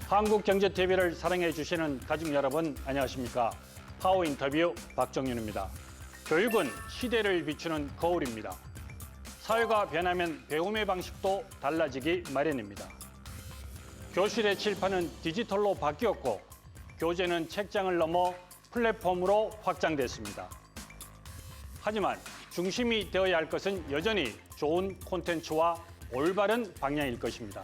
한국경제TV를 사랑해 주시는 가족 여러분 안녕하십니까? 파워 인터뷰 박정윤입니다. 교육은 시대를 비추는 거울입니다. 사회가 변하면 배움의 방식도 달라지기 마련입니다. 교실의 칠판은 디지털로 바뀌었고 교재는 책장을 넘어 플랫폼으로 확장됐습니다. 하지만 중심이 되어야 할 것은 여전히 좋은 콘텐츠와 올바른 방향일 것입니다.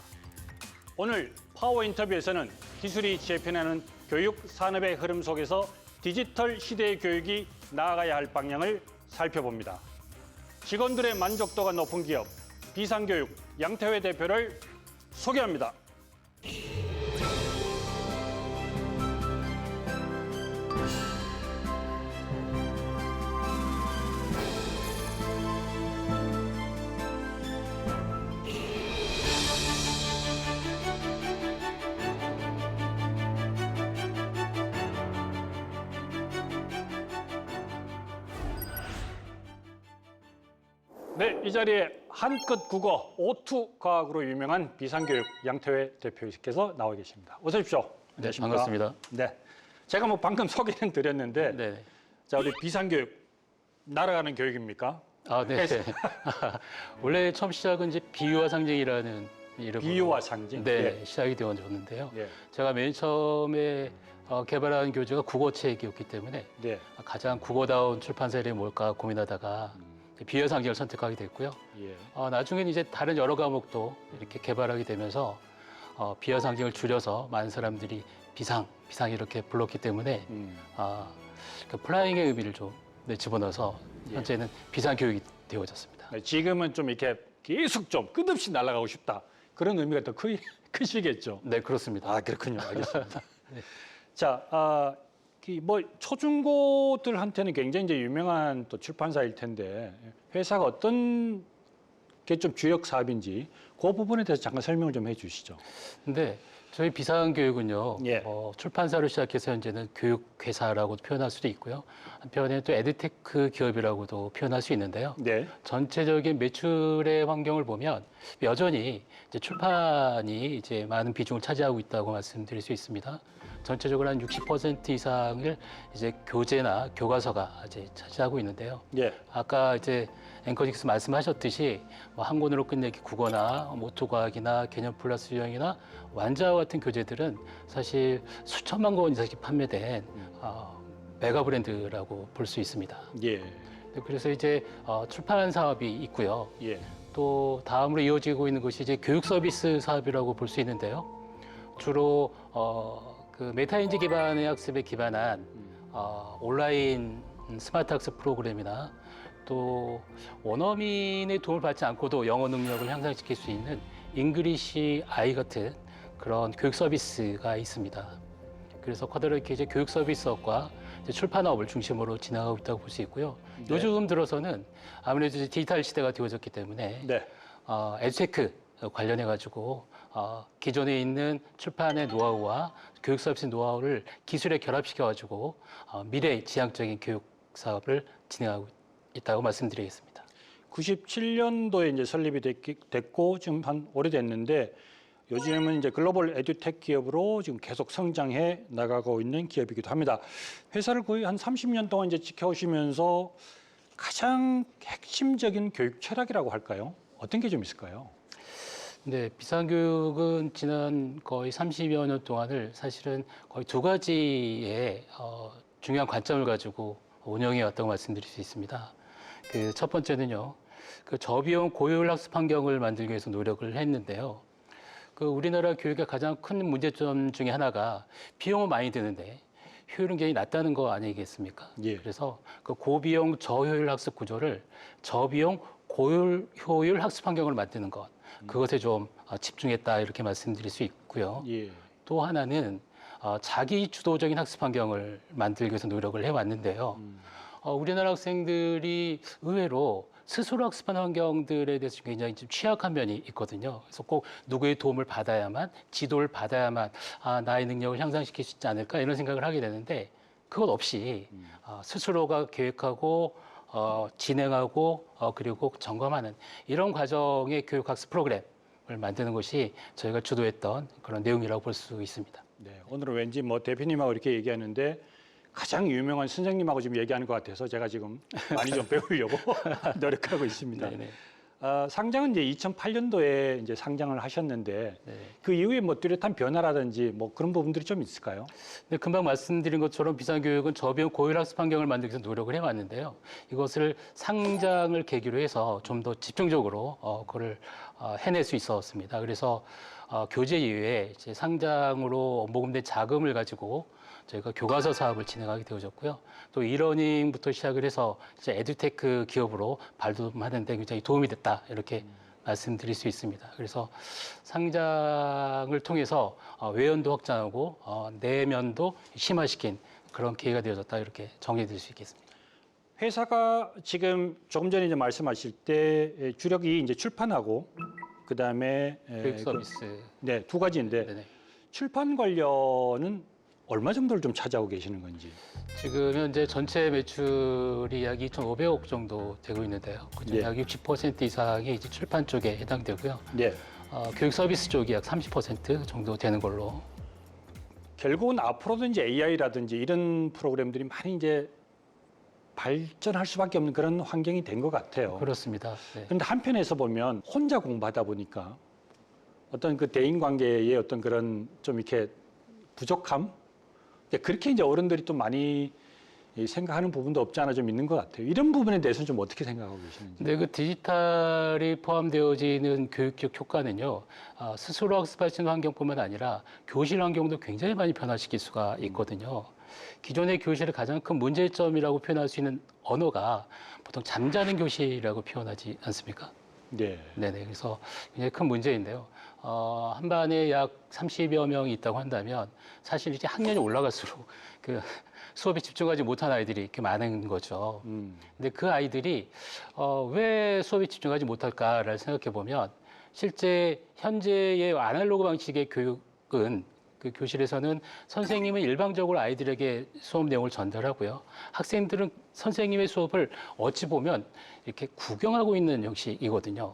오늘 파워 인터뷰에서는 기술이 재편하는 교육 산업의 흐름 속에서 디지털 시대의 교육이 나아가야 할 방향을 살펴봅니다. 직원들의 만족도가 높은 기업 비상교육 양태회 대표를 소개합니다. 네, 이 자리에 한끗 국어 O2 과학으로 유명한 비상교육 양태회 대표께서 나와 계십니다. 어서 오십시오. 네, 반갑습니다. 네, 제가 뭐 방금 소개는 드렸는데, 네. 자 우리 비상교육 날아가는 교육입니까? 아, 네. 원래 처음 시작은 이제 비유와 상징이라는 이름으로 비유와 상징. 네, 예. 시작이 되었는데요. 예. 제가 맨 처음에 개발한 교재가 국어책이었기 때문에 네. 가장 국어다운 출판사들이 뭘까 고민하다가 비유와 상징을 선택하게 됐고요. 예. 나중에는 이제 다른 여러 과목도 이렇게 개발하게 되면서 비유와 상징을 줄여서 많은 사람들이 비상 이렇게 불렀기 때문에 그 플라잉의 의미를 좀 집어넣어서 현재는 비상교육이 되어졌습니다. 네, 지금은 좀 이렇게 계속 좀 끝없이 날아가고 싶다. 그런 의미가 더 크시겠죠. 네, 그렇습니다. 아, 그렇군요. 알겠습니다. 네. 자, 뭐 초중고들한테는 굉장히 이제 유명한 또 출판사일 텐데 회사가 어떤 게 좀 주력 사업인지 그 부분에 대해서 잠깐 설명을 좀 해주시죠. 근데 저희 비상교육은요, 예. 출판사로 시작해서 현재는 교육회사라고 표현할 수도 있고요. 한편에 또 에듀테크 기업이라고도 표현할 수 있는데요. 네. 전체적인 매출의 환경을 보면 여전히 이제 출판이 이제 많은 비중을 차지하고 있다고 말씀드릴 수 있습니다. 전체적으로 한 60% 이상을 이제 교재나 교과서가 이제 차지하고 있는데요. 예. 아까 이제 앵커님께서 말씀하셨듯이 뭐 한 권으로 끝내기 국어나 모토과학이나 개념 플러스 유형이나 완자와 같은 교재들은 사실 수천만 권 이상씩 판매된 메가 브랜드라고 볼 수 있습니다. 예. 그래서 이제 출판 사업이 있고요. 예. 또 다음으로 이어지고 있는 것이 이제 교육 서비스 사업이라고 볼 수 있는데요. 주로 그 메타인지 기반의 학습에 기반한 온라인 스마트 학습 프로그램이나 또 원어민의 도움을 받지 않고도 영어 능력을 향상시킬 수 있는 잉글리시 아이 같은 그런 교육 서비스가 있습니다. 그래서 커다랗게 이제 교육 서비스업과 이제 출판업을 중심으로 진행하고 있다고 볼 수 있고요. 네. 요즘 들어서는 아무래도 이제 디지털 시대가 되어졌기 때문에 네. 에듀테크 관련해 가지고 기존에 있는 출판의 노하우와 교육 서비스 노하우를 기술에 결합시켜 가지고 미래 지향적인 교육 사업을 진행하고 있다고 말씀드리겠습니다. 97년도에 이제 설립이 됐고 지금 한 오래됐는데 요즘은 이제 글로벌 에듀텍 기업으로 지금 계속 성장해 나가고 있는 기업이기도 합니다. 회사를 거의 한 30년 동안 이제 지켜오시면서 가장 핵심적인 교육 철학이라고 할까요? 어떤 게 좀 있을까요? 네, 비상교육은 지난 거의 30여 년 동안을 사실은 거의 두 가지의 중요한 관점을 가지고 운영해 왔다고 말씀드릴 수 있습니다. 그 첫 번째는요, 그 저비용 고효율 학습 환경을 만들기 위해서 노력을 했는데요. 그 우리나라 교육의 가장 큰 문제점 중에 하나가 비용은 많이 드는데 효율은 굉장히 낮다는 거 아니겠습니까? 예. 그래서 그 고비용 저효율 학습 구조를 저비용 고효율 학습 환경을 만드는 것, 그것에 좀 집중했다 이렇게 말씀드릴 수 있고요. 예. 또 하나는 자기 주도적인 학습 환경을 만들기 위해서 노력을 해왔는데요. 우리나라 학생들이 의외로 스스로 학습하는 환경들에 대해서 굉장히 좀 취약한 면이 있거든요. 그래서 꼭 누구의 도움을 받아야만, 지도를 받아야만 나의 능력을 향상시킬 수 있지 않을까 이런 생각을 하게 되는데 그것 없이 스스로가 계획하고 진행하고 그리고 점검하는 이런 과정의 교육학습 프로그램, 만드는 것이 저희가 주도했던 그런 내용이라고 볼 수 있습니다. 네, 오늘은 왠지 뭐 대표님하고 이렇게 얘기하는데 가장 유명한 선생님하고 지금 얘기하는 것 같아서 제가 지금 많이 좀 배우려고 노력하고 있습니다. 네네. 상장은 이제 2008년도에 이제 상장을 하셨는데 네. 그 이후에 뭐 뚜렷한 변화라든지 뭐 그런 부분들이 좀 있을까요? 네, 금방 말씀드린 것처럼 비상교육은 저비용 고율 학습 환경을 만들기 위해서 노력을 해왔는데요. 이것을 상장을 계기로 해서 좀 더 집중적으로 그걸 해낼 수 있었습니다. 그래서 교재 이외에 이제 상장으로 모금된 자금을 가지고 저희가 교과서 사업을 진행하게 되어졌고요. 또 이러닝부터 시작을 해서 이제 에듀테크 기업으로 발돋움하는 데 굉장히 도움이 됐다 이렇게 말씀드릴 수 있습니다. 그래서 상장을 통해서 외연도 확장하고 내면도 심화시킨 그런 기회가 되어졌다 이렇게 정리드릴 수 있겠습니다. 회사가 지금 조금 전에 이제 말씀하실 때 주력이 이제 출판하고 그다음에 교육 서비스. 네, 두 가지인데 네네. 출판 관련은 얼마 정도를 좀 차지하고 계시는 건지. 지금 현재 전체 매출이 약 2,500억 정도 되고 있는데요. 그중 예. 약 60% 이상이 이제 출판 쪽에 해당되고요. 네. 교육 서비스 쪽이 약 30% 정도 되는 걸로. 결국은 앞으로도 이제 AI라든지 이런 프로그램들이 많이 이제 발전할 수밖에 없는 그런 환경이 된 것 같아요. 그렇습니다. 네. 그런데 한편에서 보면 혼자 공부하다 보니까 어떤 그 대인 관계의 어떤 그런 좀 이렇게 부족함? 그렇게 이제 어른들이 또 많이 생각하는 부분도 없지 않아 좀 있는 것 같아요. 이런 부분에 대해서는 좀 어떻게 생각하고 계시는지. 근데 그 디지털이 포함되어지는 교육적 효과는요, 스스로 학습할 수 있는 환경뿐만 아니라 교실 환경도 굉장히 많이 변화시킬 수가 있거든요. 기존의 교실의 가장 큰 문제점이라고 표현할 수 있는 언어가 보통 잠자는 교실이라고 표현하지 않습니까? 네. 네네. 그래서 굉장히 큰 문제인데요. 한 반에 약 30여 명이 있다고 한다면 사실 이제 학년이 올라갈수록 그 수업에 집중하지 못한 아이들이 이렇게 많은 거죠. 근데 그 아이들이 왜 수업에 집중하지 못할까를 생각해 보면 실제 현재의 아날로그 방식의 교육은 그 교실에서는 선생님은 일방적으로 아이들에게 수업 내용을 전달하고요. 학생들은 선생님의 수업을 어찌 보면 이렇게 구경하고 있는 형식이거든요.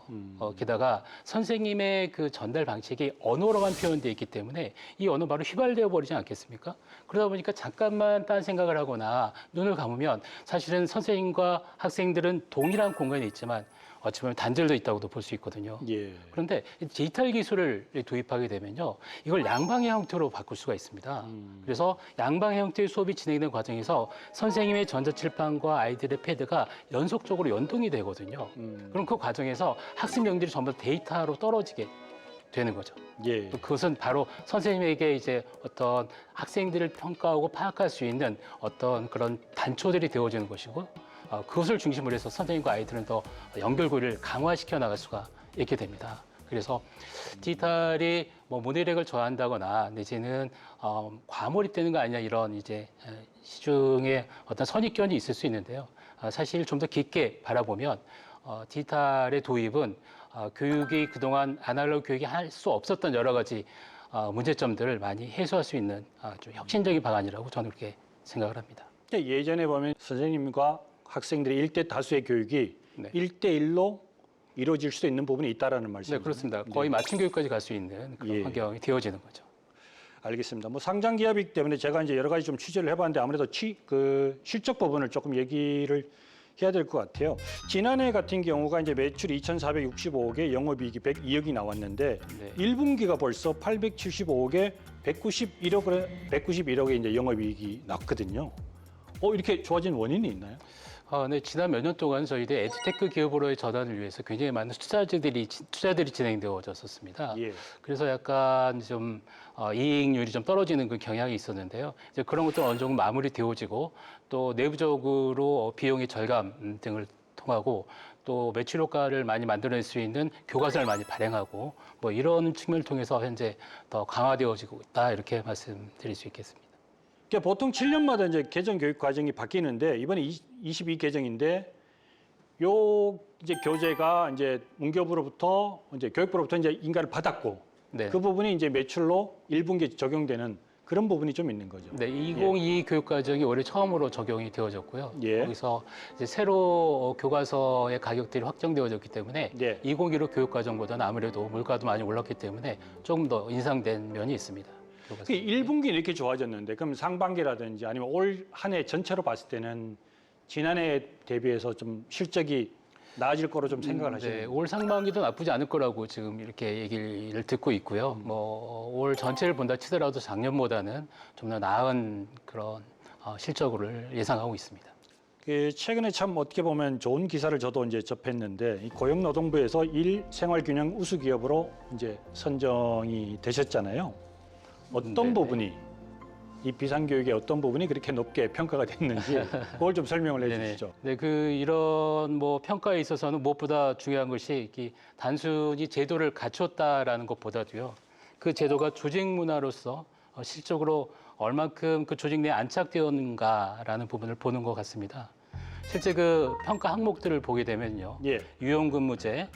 게다가 선생님의 그 전달 방식이 언어로만 표현되어 있기 때문에 이 언어 바로 휘발되어 버리지 않겠습니까? 그러다 보니까 잠깐만 딴 생각을 하거나 눈을 감으면 사실은 선생님과 학생들은 동일한 공간에 있지만 어찌 보면 단절도 있다고도 볼 수 있거든요. 예. 그런데 이 디지털 기술을 도입하게 되면요, 이걸 양방의 형태로 바꿀 수가 있습니다. 그래서 양방의 형태의 수업이 진행되는 과정에서 선생님의 전자칠판과 아이들의 패드가 연속적으로 연동이 되거든요. 그럼 그 과정에서 학습 내용들이 전부 다 데이터로 떨어지게 되는 거죠. 예. 또 그것은 바로 선생님에게 이제 어떤 학생들을 평가하고 파악할 수 있는 어떤 그런 단초들이 되어지는 것이고, 그것을 중심으로 해서 선생님과 아이들은 더 연결고리를 강화시켜 나갈 수가 있게 됩니다. 그래서 디지털이 뭐 문해력을 저한다거나 내지는 과몰입되는 거 아니냐 이런 이제 시중에 어떤 선입견이 있을 수 있는데요. 사실 좀 더 깊게 바라보면 디지털의 도입은 교육이 그동안 아날로그 교육이 할 수 없었던 여러 가지 문제점들을 많이 해소할 수 있는 좀 혁신적인 방안이라고 저는 그렇게 생각을 합니다. 예전에 보면 선생님과 학생들의 일대 다수의 교육이 네. 1대1로 이루어질 수도 있는 부분이 있다라는 말씀이죠. 네, 그렇습니다. 거의 맞춤 교육까지 갈 수 있는 그런 예. 환경이 되어지는 거죠. 알겠습니다. 뭐 상장 기업이기 때문에 제가 이제 여러 가지 좀 취재를 해봤는데 아무래도 그 실적 부분을 조금 얘기를 해야 될 것 같아요. 지난해 같은 경우가 이제 매출이 2,465억에 영업이익이 102억이 나왔는데 네. 1분기가 벌써 875억에 191억의 이제 영업이익이 났거든요. 이렇게 좋아진 원인이 있나요? 네, 지난 몇 년 동안 저희들 에듀테크 기업으로의 전환을 위해서 굉장히 많은 투자들이 진행되어졌었습니다. 예. 그래서 약간 좀 이익률이 좀 떨어지는 그 경향이 있었는데요. 이제 그런 것도 어느 정도 마무리되어지고 또 내부적으로 비용의 절감 등을 통하고 또 매출 효과를 많이 만들어낼 수 있는 교과서를 많이 발행하고 뭐 이런 측면을 통해서 현재 더 강화되어지고 있다 이렇게 말씀드릴 수 있겠습니다. 그러니까 보통 7년마다 이제 개정 교육 과정이 바뀌는데 이번에 22 개정인데 요 이제 교재가 이제 문교부로부터 이제 교육부로부터 이제 인가를 받았고 네. 그 부분이 이제 매출로 1분기에 적용되는 그런 부분이 좀 있는 거죠. 네, 2022 교육과정이 올해 처음으로 적용이 되어졌고요. 예. 거기서 이제 새로 교과서의 가격들이 확정되어졌기 때문에 예. 2015 교육과정보다는 아무래도 물가도 많이 올랐기 때문에 조금 더 인상된 면이 있습니다. 교과서. 그 1분기는 이렇게 좋아졌는데 그럼 상반기라든지 아니면 올 한 해 전체로 봤을 때는 지난해 대비해서 좀 실적이 나아질 거로 좀 생각을 하시는 네, 거예요? 올 상반기도 나쁘지 않을 거라고 지금 이렇게 얘기를 듣고 있고요. 뭐 올 전체를 본다 치더라도 작년보다는 좀 더 나은 그런 실적을 예상하고 있습니다. 그 최근에 참 어떻게 보면 좋은 기사를 저도 이제 접했는데 이 고용노동부에서 생활균형 우수 기업으로 이제 선정이 되셨잖아요. 어떤 네네. 부분이 이 비상교육의 어떤 부분이 그렇게 높게 평가가 됐는지 그걸 좀 설명을 네네. 해주시죠. 네, 이런 뭐 평가에 있어서는 무엇보다 중요한 것이 단순히 제도를 갖췄다라는 것보다도요. 그 제도가 조직 문화로서 실적으로 얼만큼 그 조직 내에 안착되었는가라는 부분을 보는 것 같습니다. 실제 그 평가 항목들을 보게 되면요. 예, 유연근무제,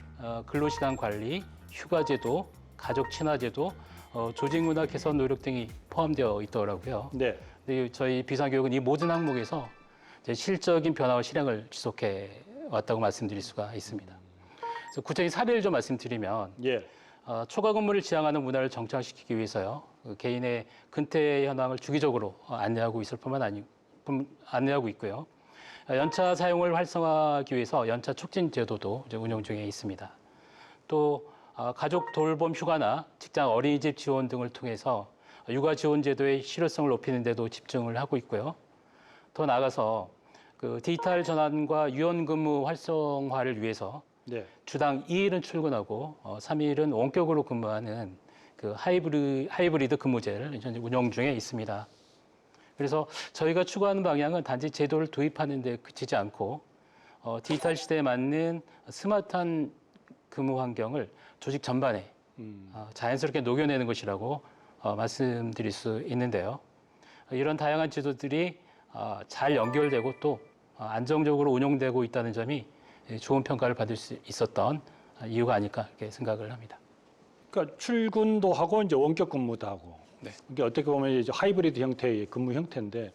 근로시간 관리, 휴가제도, 가족 친화제도, 조직 문화 개선 노력 등이 포함되어 있더라고요. 네, 근데 저희 비상교육은 이 모든 항목에서 이제 실적인 변화와 실행을 지속해 왔다고 말씀드릴 수가 있습니다. 그래서 구체적인 사례를 좀 말씀드리면 예, 초과 근무를 지향하는 문화를 정착시키기 위해서요. 그 개인의 근태 현황을 주기적으로 안내하고 있을 안내하고 있고요. 연차 사용을 활성화하기 위해서 연차 촉진 제도도 이제 운영 중에 있습니다. 또 가족 돌봄 휴가나 직장 어린이집 지원 등을 통해서 육아 지원 제도의 실효성을 높이는 데도 집중을 하고 있고요. 더 나아가서 그 디지털 전환과 유연 근무 활성화를 위해서 네, 주당 2일은 출근하고 3일은 원격으로 근무하는 그 하이브리드 근무제를 현재 운영 중에 있습니다. 그래서 저희가 추구하는 방향은 단지 제도를 도입하는 데 그치지 않고 디지털 시대에 맞는 스마트한 근무 환경을 조직 전반에 자연스럽게 녹여내는 것이라고 말씀드릴 수 있는데요. 이런 다양한 제도들이 잘 연결되고 또 안정적으로 운영되고 있다는 점이 좋은 평가를 받을 수 있었던 이유가 아닐까 이렇게 생각을 합니다. 그러니까 출근도 하고 이제 원격 근무도 하고 네. 이게 어떻게 보면 이제 하이브리드 형태의 근무 형태인데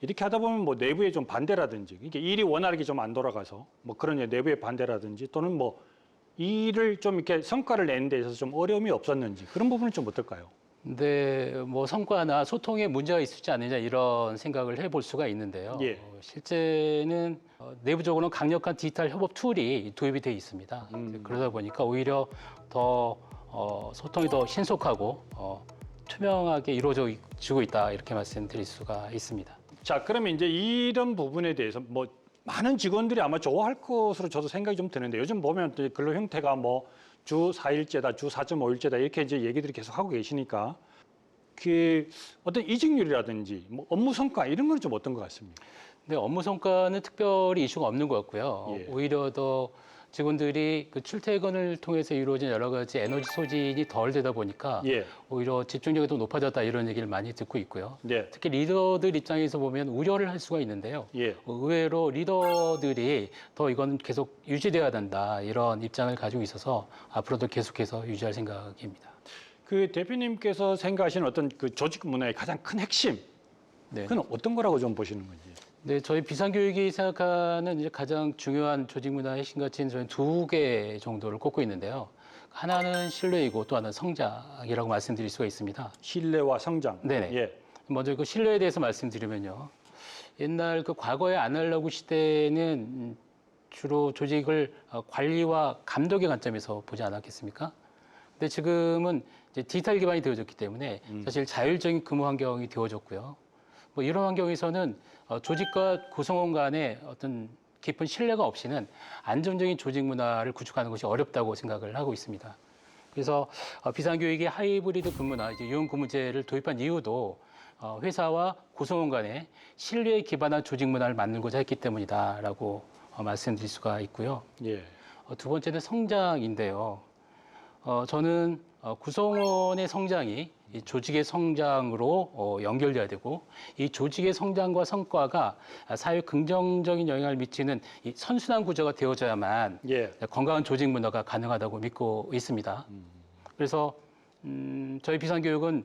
이렇게 하다 보면 뭐 내부에 좀 반대라든지 이게 일이 원활하게 좀 안 돌아가서 뭐 그런 내부의 반대라든지 또는 뭐 일을 좀 이렇게 성과를 내는 데 있어서 좀 어려움이 없었는지 그런 부분은 좀 어떨까요? 근데 뭐 성과나 소통에 문제가 있을지 않느냐 이런 생각을 해볼 수가 있는데요. 예. 실제는 내부적으로는 강력한 디지털 협업 툴이 도입이 돼 있습니다. 그러다 보니까 오히려 더 소통이 더 신속하고 투명하게 이루어지고 있다 이렇게 말씀드릴 수가 있습니다. 자, 그러면 이제 이런 부분에 대해서 뭐 많은 직원들이 아마 좋아할 것으로 저도 생각이 좀 드는데 요즘 보면 또 근로 형태가 뭐 주 4일제다, 주 4.5일제다 이렇게 이제 얘기들이 계속 하고 계시니까 그 어떤 이직률이라든지 뭐 업무 성과 이런 건 좀 어떤 것 같습니까? 근데 업무 성과는 특별히 이슈가 없는 것 같고요. 예. 오히려 더 직원들이 그 출퇴근을 통해서 이루어진 여러 가지 에너지 소진이 덜 되다 보니까 예, 오히려 집중력이 더 높아졌다 이런 얘기를 많이 듣고 있고요. 네, 특히 리더들 입장에서 보면 우려를 할 수가 있는데요. 예. 의외로 리더들이 더 이건 계속 유지돼야 된다 이런 입장을 가지고 있어서 앞으로도 계속해서 유지할 생각입니다. 그 대표님께서 생각하시는 어떤 그 조직 문화의 가장 큰 핵심 네. 그건 어떤 거라고 좀 보시는 건지? 네, 저희 비상교육이 생각하는 이제 가장 중요한 조직 문화의 핵심 가치는 저희 두 개 정도를 꼽고 있는데요. 하나는 신뢰이고 또 하나는 성장이라고 말씀드릴 수가 있습니다. 신뢰와 성장. 네네. 예, 먼저 그 신뢰에 대해서 말씀드리면요. 옛날 그 과거의 아날로그 시대는 주로 조직을 관리와 감독의 관점에서 보지 않았겠습니까? 근데 지금은 이제 디지털 기반이 되어졌기 때문에 사실 자율적인 근무 환경이 되어졌고요. 뭐 이런 환경에서는 조직과 구성원 간의 어떤 깊은 신뢰가 없이는 안정적인 조직 문화를 구축하는 것이 어렵다고 생각을 하고 있습니다. 그래서 비상교육이 하이브리드 근무나 이제 유연 근무제를 도입한 이유도 회사와 구성원 간의 신뢰에 기반한 조직 문화를 만들고자 했기 때문이다라고 말씀드릴 수가 있고요. 예, 두 번째는 성장인데요. 저는 구성원의 성장이 이 조직의 성장으로 연결돼야 되고 이 조직의 성장과 성과가 사회에 긍정적인 영향을 미치는 이 선순환 구조가 되어져야만 예, 건강한 조직 문화가 가능하다고 믿고 있습니다. 그래서 저희 비상교육은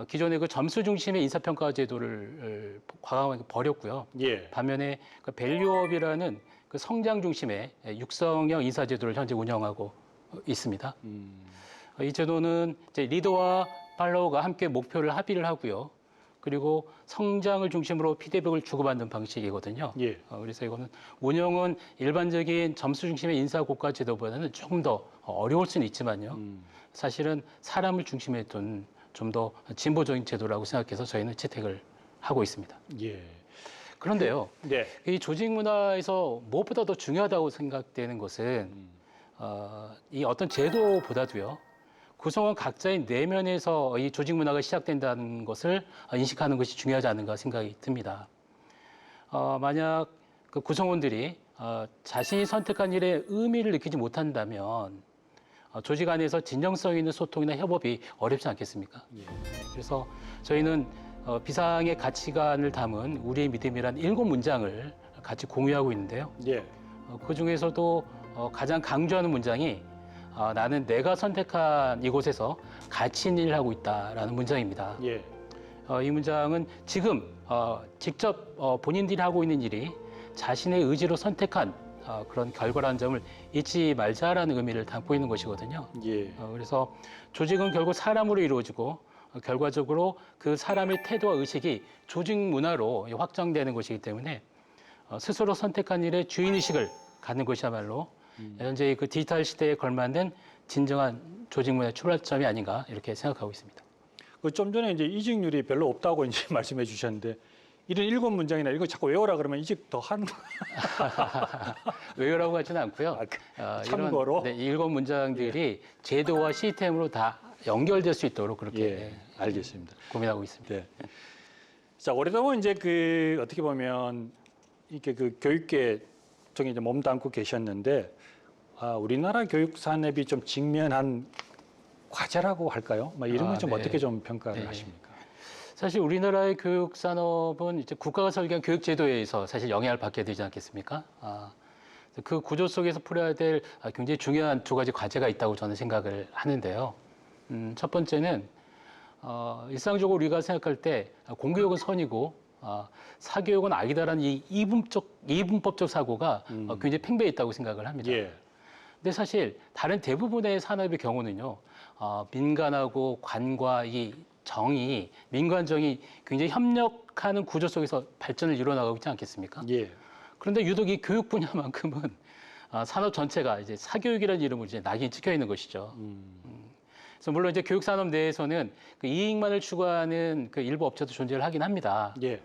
기존의 그 점수 중심의 인사평가 제도를 과감하게 버렸고요. 예. 반면에 그 밸류업이라는 그 성장 중심의 육성형 인사 제도를 현재 운영하고 있습니다. 이 제도는 이제 리더와 팔로워가 함께 목표를 합의를 하고요. 그리고 성장을 중심으로 피드백을 주고받는 방식이거든요. 예. 그래서 이거는 운영은 일반적인 점수 중심의 인사 고가 제도보다는 조금 더 어려울 수는 있지만요. 사실은 사람을 중심에 둔 좀 더 진보적인 제도라고 생각해서 저희는 채택을 하고 있습니다. 예. 그런데요, 네. 이 조직 문화에서 무엇보다 더 중요하다고 생각되는 것은 이 어떤 제도보다도요, 구성원 각자의 내면에서 이 조직 문화가 시작된다는 것을 인식하는 것이 중요하지 않은가 생각이 듭니다. 만약 그 구성원들이 자신이 선택한 일에 의미를 느끼지 못한다면 조직 안에서 진정성 있는 소통이나 협업이 어렵지 않겠습니까? 예. 그래서 저희는 비상의 가치관을 담은 우리의 믿음이란 7문장을 같이 공유하고 있는데요. 예. 그 중에서도 가장 강조하는 문장이 나는 내가 선택한 이곳에서 가치 있는 일을 하고 있다라는 문장입니다. 예. 이 문장은 지금 직접 본인들이 하고 있는 일이 자신의 의지로 선택한 그런 결과라는 점을 잊지 말자라는 의미를 담고 있는 것이거든요. 예. 그래서 조직은 결국 사람으로 이루어지고 결과적으로 그 사람의 태도와 의식이 조직 문화로 확장되는 것이기 때문에 스스로 선택한 일의 주인의식을 갖는 것이야말로 현재 그 디지털 시대에 걸맞는 진정한 조직 문화의 출발점이 아닌가 이렇게 생각하고 있습니다. 그 좀 전에 이제 이직률이 별로 없다고 이제 말씀해 주셨는데 이런 7문장이나 이거 자꾸 외워라 그러면 이직 더 하는 거. 외우라고 하지는 않고요. 참고로? 이런 7문장들이 제도와 시스템으로 다 연결될 수 있도록 그렇게 예. 알겠습니다. 고민하고 있습니다. 네. 자, 오래동안 이제 그 어떻게 보면 이렇게 그 교육계 쪽에 이제 몸담고 계셨는데 우리나라 교육 산업이 좀 직면한 과제라고 할까요? 막 이런 건 좀 네. 어떻게 좀 평가를 네. 하십니까? 사실 우리나라의 교육 산업은 이제 국가가 설계한 교육 제도에 의해서 사실 영향을 받게 되지 않겠습니까? 그 구조 속에서 풀어야 될 굉장히 중요한 2가지 과제가 있다고 저는 생각을 하는데요. 첫 번째는 일상적으로 우리가 생각할 때 공교육은 선이고 사교육은 악이다라는 이 이분법적 사고가 굉장히 팽배해 있다고 생각을 합니다. 예. 근데 사실 다른 대부분의 산업의 경우는요, 민간하고 관과 이 정이, 민관정이 굉장히 협력하는 구조 속에서 발전을 이뤄나가고 있지 않겠습니까? 예. 그런데 유독 이 교육 분야만큼은 산업 전체가 이제 사교육이라는 이름으로 이제 낙인이 찍혀 있는 것이죠. 그래서 물론 이제 교육 산업 내에서는 그 이익만을 추구하는 그 일부 업체도 존재를 하긴 합니다. 예.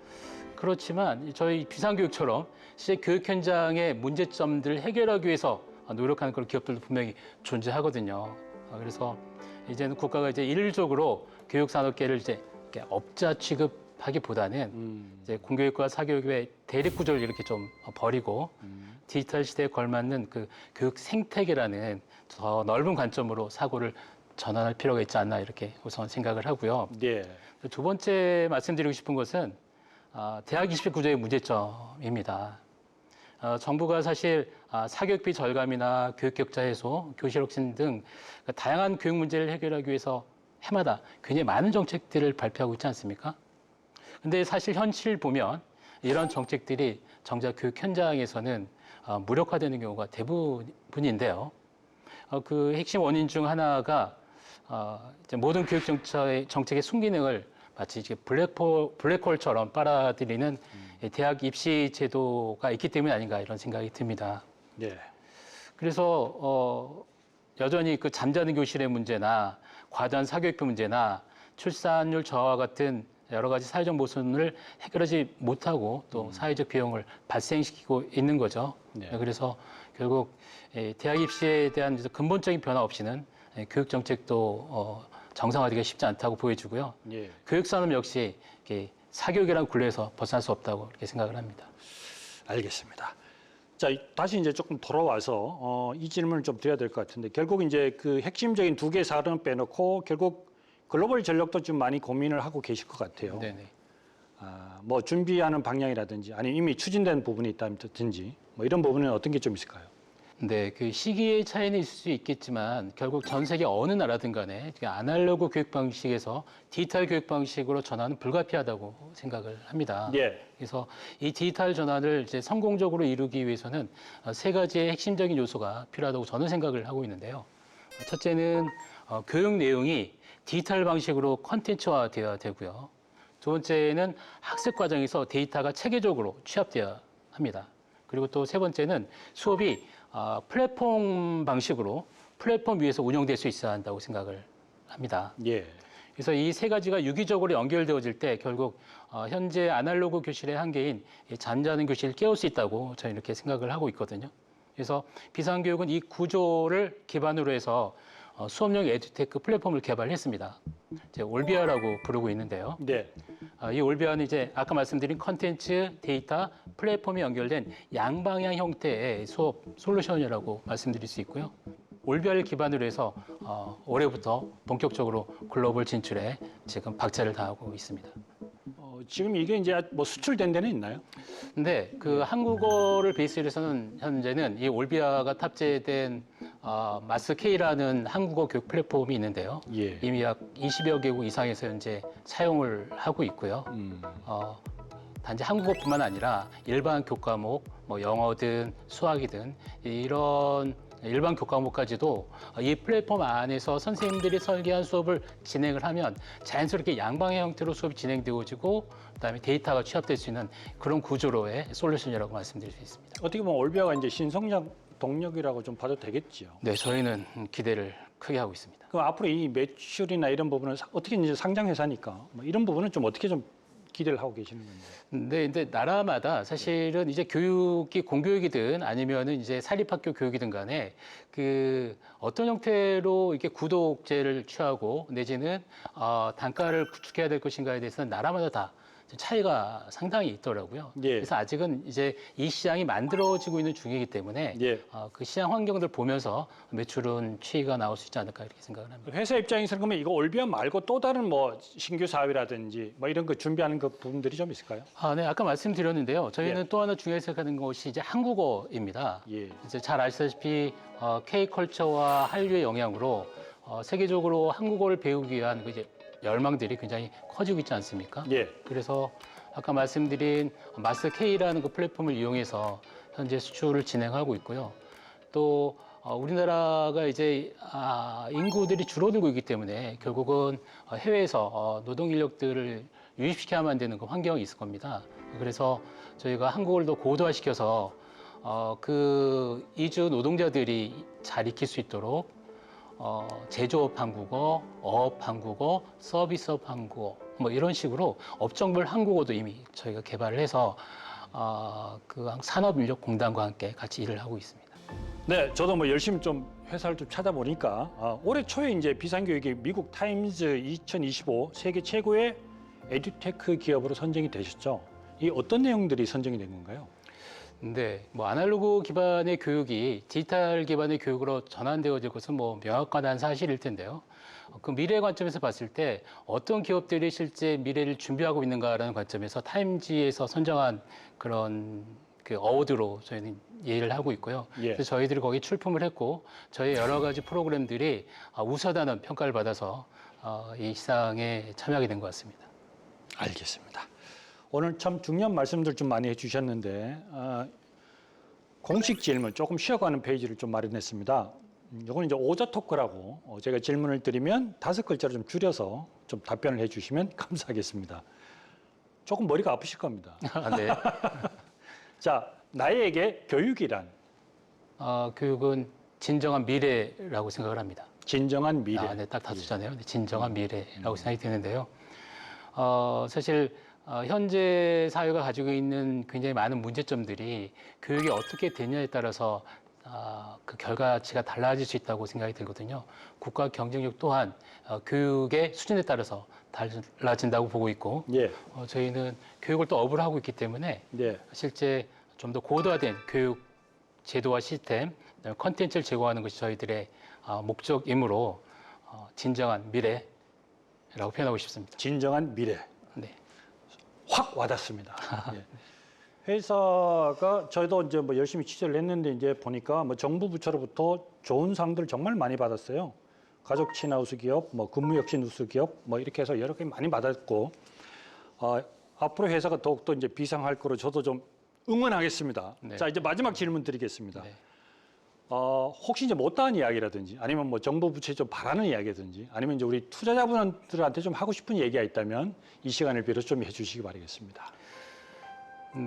그렇지만 저희 비상교육처럼 실제 교육 현장의 문제점들을 해결하기 위해서 노력하는 그런 기업들도 분명히 존재하거든요. 그래서 이제는 국가가 이제 일률적으로 교육 산업계를 이제 이렇게 업자 취급하기보다는 이제 공교육과 사교육의 대립 구조를 이렇게 좀 버리고 디지털 시대에 걸맞는 그 교육 생태계라는 더 넓은 관점으로 사고를 전환할 필요가 있지 않나 이렇게 우선 생각을 하고요. 예. 2번째 말씀드리고 싶은 것은 대학 입시 구조의 문제점입니다. 정부가 사실 사교육비 절감이나 교육 격차 해소, 교실 혁신 등 다양한 교육 문제를 해결하기 위해서 해마다 굉장히 많은 정책들을 발표하고 있지 않습니까? 근데 사실 현실 보면 이런 정책들이 정작 교육 현장에서는 무력화되는 경우가 대부분인데요. 그 핵심 원인 중 하나가 이제 모든 교육 정책의 순기능을 마치 이제 블랙홀처럼 빨아들이는 대학 입시 제도가 있기 때문이 아닌가 이런 생각이 듭니다. 예. 그래서 여전히 그 잠자는 교실의 문제나 과도한 사교육비 문제나 출산율 저하와 같은 여러 가지 사회적 모순을 해결하지 못하고 또 사회적 비용을 발생시키고 있는 거죠. 네. 그래서 결국 대학 입시에 대한 근본적인 변화 없이는 교육 정책도 정상화되기가 쉽지 않다고 보여지고요. 예. 교육 산업 역시 사교육이라는 굴레에서 벗어날 수 없다고 이렇게 생각을 합니다. 알겠습니다. 자, 다시 이제 조금 돌아와서 이 질문을 좀 드려야 될 것 같은데 결국 이제 그 핵심적인 2개 사안은 빼놓고 결국 글로벌 전력도 좀 많이 고민을 하고 계실 것 같아요. 네네. 뭐 준비하는 방향이라든지 아니면 이미 추진된 부분이 있다든지 뭐 이런 부분은 어떤 게 좀 있을까요? 네, 그 시기의 차이는 있을 수 있겠지만 결국 전 세계 어느 나라든 간에 아날로그 교육 방식에서 디지털 교육 방식으로 전환은 불가피하다고 생각을 합니다. 예. 그래서 이 디지털 전환을 이제 성공적으로 이루기 위해서는 세 가지의 핵심적인 요소가 필요하다고 저는 생각을 하고 있는데요. 첫째는 교육 내용이 디지털 방식으로 컨텐츠화 되어야 되고요. 두 번째는 학습 과정에서 데이터가 체계적으로 취합되어야 합니다. 그리고 또 세 번째는 수업이 플랫폼 방식으로 플랫폼 위에서 운영될 수 있어야 한다고 생각을 합니다. 예. 그래서 이 세 가지가 유기적으로 연결되어질 때 결국 현재 아날로그 교실의 한계인 이 잠자는 교실을 깨울 수 있다고 저는 이렇게 생각을 하고 있거든요. 그래서 비상교육은 이 구조를 기반으로 해서 수업용 에듀테크 플랫폼을 개발했습니다. 이제 올비아라고 부르고 있는데요. 네. 이 올비아는 이제 아까 말씀드린 컨텐츠, 데이터, 플랫폼이 연결된 양방향 형태의 수업 솔루션이라고 말씀드릴 수 있고요. 올비아를 기반으로 해서 올해부터 본격적으로 글로벌 진출에 지금 박차를 다하고 있습니다. 지금 이게 이제 뭐 수출된 데는 있나요? 근데 그 한국어를 베이스로 해서는 현재는 이 올비아가 탑재된 마스K라는 한국어 교육 플랫폼이 있는데요. 예. 이미 약 20여 개국 이상에서 현재 사용을 하고 있고요. 단지 한국어뿐만 아니라 일반 교과목, 뭐 영어든 수학이든 이런 일반 교과목까지도 이 플랫폼 안에서 선생님들이 설계한 수업을 진행을 하면 자연스럽게 양방의 형태로 수업이 진행되어지고 그다음에 데이터가 취합될 수 있는 그런 구조로의 솔루션이라고 말씀드릴 수 있습니다. 어떻게 보면 올비아가 이제 신성장 동력이라고 좀 봐도 되겠지요. 네, 저희는 기대를 크게 하고 있습니다. 그럼 앞으로 이 매출이나 이런 부분은 어떻게 이제 상장 회사니까 뭐 이런 부분은 좀 어떻게 좀 기대를 하고 계시는 건데? 근데 나라마다 사실은 이제 교육이 공교육이든 아니면은 이제 사립학교 교육이든 간에 그 어떤 형태로 이렇게 구독제를 취하고 내지는 단가를 구축해야 될 것인가에 대해서는 나라마다 다 차이가 상당히 있더라고요. 예. 그래서 아직은 이제 이 시장이 만들어지고 있는 중이기 때문에 예. 그 시장 환경들 보면서 매출은 추이가 나올 수 있지 않을까 이렇게 생각을 합니다. 회사 입장에서는 그러면 이거 올비아 말고 또 다른 뭐 신규 사업이라든지 뭐 이런 거 준비하는 그 부분들이 좀 있을까요? 네, 아까 말씀드렸는데요. 저희는 예. 또 하나 중요하게 생각하는 것이 이제 한국어입니다. 예. 이제 잘 아시다시피 K컬처와 한류의 영향으로 세계적으로 한국어를 배우기 위한 그 이제 열망들이 굉장히 커지고 있지 않습니까? 예. 그래서 아까 말씀드린 마스K라는 그 플랫폼을 이용해서 현재 수출을 진행하고 있고요. 또 우리나라가 이제 인구들이 줄어들고 있기 때문에 결국은 해외에서 노동 인력들을 유입시켜야만 되는 그 환경이 있을 겁니다. 그래서 저희가 한국어를 더 고도화시켜서 그 이주 노동자들이 잘 익힐 수 있도록 제조업 한국어, 어업 한국어, 서비스업 한국어 뭐 이런 식으로 업종별 한국어도 이미 저희가 개발을 해서 그 산업인력공단과 함께 같이 일을 하고 있습니다. 네, 저도 뭐 열심히 좀 회사를 좀 찾아보니까 올해 초에 이제 비상교육이 미국 타임즈 2025 세계 최고의 에듀테크 기업으로 선정이 되셨죠. 이 어떤 내용들이 선정이 된 건가요? 네, 뭐 아날로그 기반의 교육이 디지털 기반의 교육으로 전환되어질 것은 뭐 명확한 사실일 텐데요. 그 미래 관점에서 봤을 때 어떤 기업들이 실제 미래를 준비하고 있는가라는 관점에서 타임지에서 선정한 그런 그 어워드로 저희는 이해를 하고 있고요. 예. 그래서 저희들이 거기 출품을 했고 저희 여러 가지 프로그램들이 우수하다는 평가를 받아서 이 시상에 참여하게 된 것 같습니다. 알겠습니다. 오늘 참 중요한 말씀들 좀 많이 해주셨는데 공식 질문 조금 쉬어가는 페이지를 좀 마련했습니다. 이건 이제 오자 토크라고 제가 질문을 드리면 5글자로 좀 줄여서 좀 답변을 해주시면 감사하겠습니다. 조금 머리가 아프실 겁니다. 네. 자, 나에게 교육이란 교육은 진정한 미래라고 생각을 합니다. 진정한 미래. 네, 딱 다투잖아요. 진정한 미래라고 생각이 드는데요. 사실 현재 사회가 가지고 있는 굉장히 많은 문제점들이 교육이 어떻게 되냐에 따라서 그 결과치가 달라질 수 있다고 생각이 들거든요. 국가 경쟁력 또한 교육의 수준에 따라서 달라진다고 보고 있고 예. 저희는 교육을 또 업을 하고 있기 때문에 네. 실제 좀 더 고도화된 교육 제도와 시스템, 그다음에 컨텐츠를 제공하는 것이 저희들의 목적이므로 진정한 미래라고 표현하고 싶습니다. 진정한 미래. 네. 확 와닿습니다. 예. 회사가 저희도 이제 뭐 열심히 취재를 했는데 이제 보니까 뭐 정부 부처로부터 좋은 상들 정말 많이 받았어요. 가족 친화 우수 기업, 뭐 근무 혁신 우수 기업, 뭐 이렇게 해서 여러 개 많이 받았고 앞으로 회사가 더욱더 이제 비상할 거로 저도 좀 응원하겠습니다. 네. 자 이제 마지막 질문 드리겠습니다. 네. 혹시 이제 못다한 이야기라든지 아니면 뭐 정부 부처에 좀 바라는 이야기라든지 아니면 이제 우리 투자자분들한테 좀 하고 싶은 얘기가 있다면 이 시간을 빌어 좀 해주시기 바라겠습니다.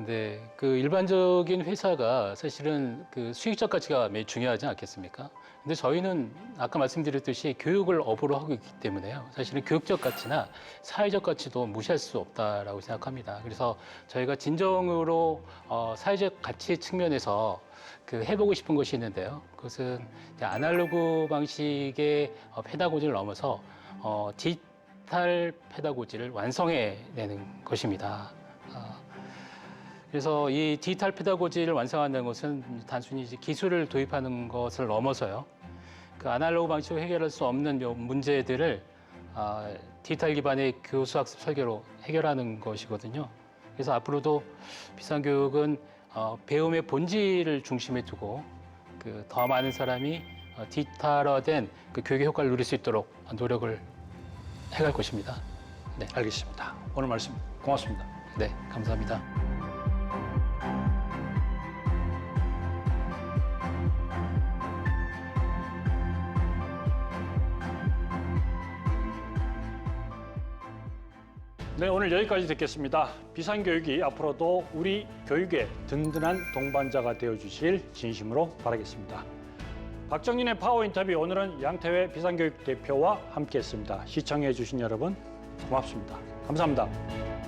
네, 그 일반적인 회사가 사실은 그 수익적 가치가 매우 중요하지 않겠습니까? 근데 저희는 아까 말씀드렸듯이 교육을 업으로 하고 있기 때문에요. 사실은 교육적 가치나 사회적 가치도 무시할 수 없다라고 생각합니다. 그래서 저희가 진정으로 사회적 가치 측면에서 그 해보고 싶은 것이 있는데요. 그것은 이제 아날로그 방식의 페다고지를 넘어서 디지털 페다고지를 완성해내는 것입니다. 그래서 이 디지털 페다고지를 완성한다는 것은 단순히 이제 기술을 도입하는 것을 넘어서요. 그 아날로그 방식으로 해결할 수 없는 문제들을 디지털 기반의 교수학습 설계로 해결하는 것이거든요. 그래서 앞으로도 비상교육은 배움의 본질을 중심에 두고 그 더 많은 사람이 디지털화된 그 교육의 효과를 누릴 수 있도록 노력을 해갈 것입니다. 네, 알겠습니다. 오늘 말씀 고맙습니다. 네, 감사합니다. 네, 오늘 여기까지 듣겠습니다. 비상교육이 앞으로도 우리 교육의 든든한 동반자가 되어주실 진심으로 바라겠습니다. 박정진의 파워 인터뷰 오늘은 양태회 비상교육 대표와 함께했습니다. 시청해주신 여러분 고맙습니다. 감사합니다.